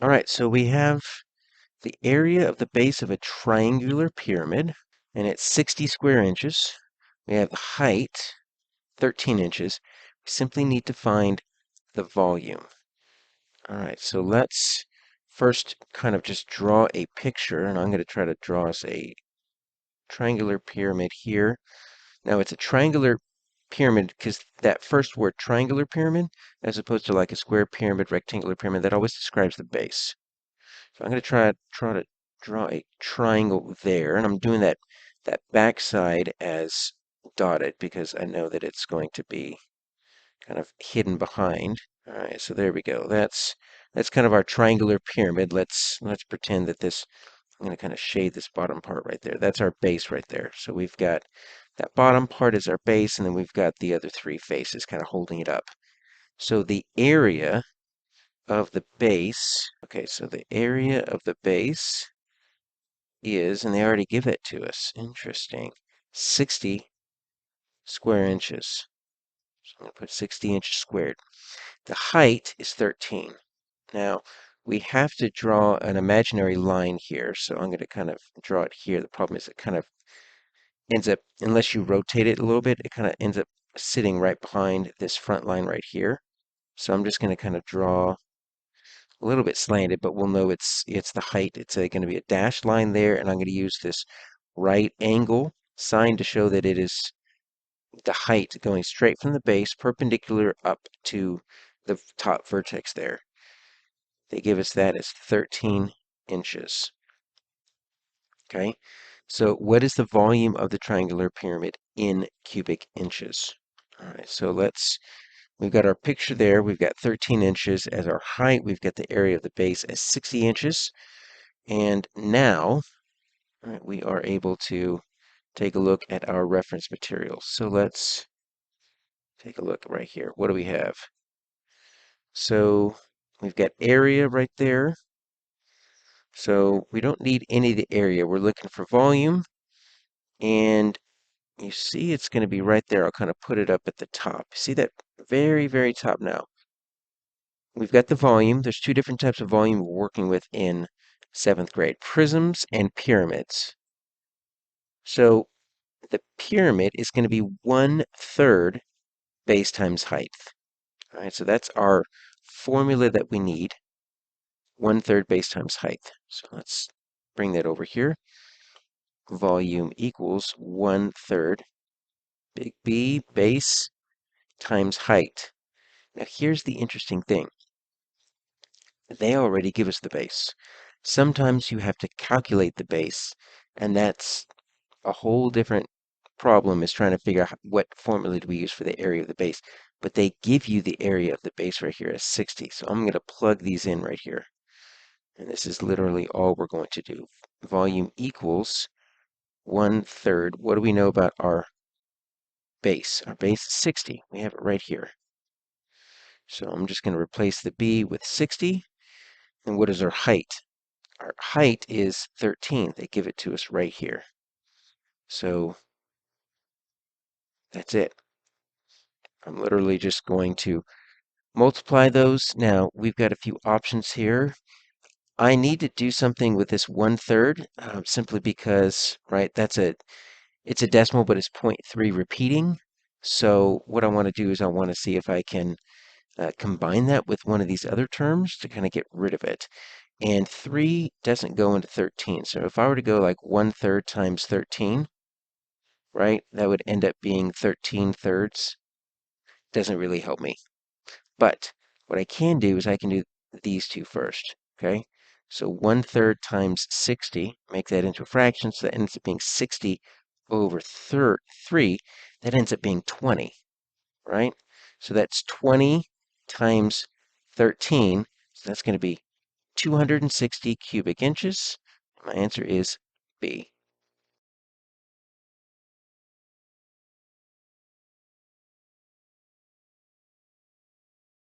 All right, so we have the area of the base of a triangular pyramid, and it's 60 square inches. We have the height, 13 inches. We simply need to find the volume. All right, so let's first kind of just draw a picture, and I'm going to try to draw us a triangular pyramid here. Now, it's a triangular pyramid because that first word, triangular pyramid, as opposed to like a square pyramid, rectangular pyramid, that always describes the base. So I'm going to try to draw a triangle there, and I'm doing that backside as dotted because I know that it's going to be kind of hidden behind. All right, so there we go. That's kind of our triangular pyramid. Let's pretend that this. I'm going to kind of shade this bottom part right there. That's our base right there. So we've got that bottom part is our base, and then we've got the other three faces kind of holding it up. So the area of the base, okay, so the area of the base is, and they already give that to us, interesting, 60 square inches. So I'm going to put 60 inches squared. The height is 13. Now, we have to draw an imaginary line here, so I'm going to kind of draw it here. The problem is it kind of ends up, unless you rotate it a little bit, it kind of ends up sitting right behind this front line right here. So I'm just going to kind of draw a little bit slanted, but we'll know it's the height. It's going to be a dashed line there, and I'm going to use this right angle sign to show that it is the height going straight from the base, perpendicular up to the top vertex there. They give us that as 13 inches. Okay, so what is the volume of the triangular pyramid in cubic inches? All right, so we've got our picture there. We've got 13 inches as our height. We've got the area of the base as 60 inches. And now, all right, we are able to take a look at our reference materials. So let's take a look right here. What do we have? So we've got area right there. So we don't need any of the area. We're looking for volume. And you see it's going to be right there. I'll kind of put it up at the top. See that very, very top now. We've got the volume. There's two different types of volume we're working with in 7th grade, prisms and pyramids. So the pyramid is going to be 1/3 base times height. All right, so that's our formula that we need, 1/3 base times height. So let's bring that over here. Volume equals 1/3 big B base times height. Now here's the interesting thing. They already give us the base. Sometimes you have to calculate the base, and that's a whole different problem is trying to figure out what formula do we use for the area of the base. But they give you the area of the base right here as 60. So I'm going to plug these in right here. And this is literally all we're going to do. Volume equals 1/3. What do we know about our base? Our base is 60. We have it right here. So I'm just going to replace the B with 60. And what is our height? Our height is 13. They give it to us right here. So that's it. I'm literally just going to multiply those. Now, we've got a few options here. I need to do something with this 1/3 simply because, right, it's a decimal, but it's 0.3 repeating. So what I want to do is I want to see if I can combine that with one of these other terms to kind of get rid of it. And 3 doesn't go into 13. So if I were to go like 1/3 times 13, right, that would end up being 13/3. Doesn't really help me. But what I can do is I can do these two first, okay? So 1/3 times 60, make that into a fraction, so that ends up being 60 over 3. That ends up being 20, right? So that's 20 times 13, so that's going to be 260 cubic inches. My answer is B.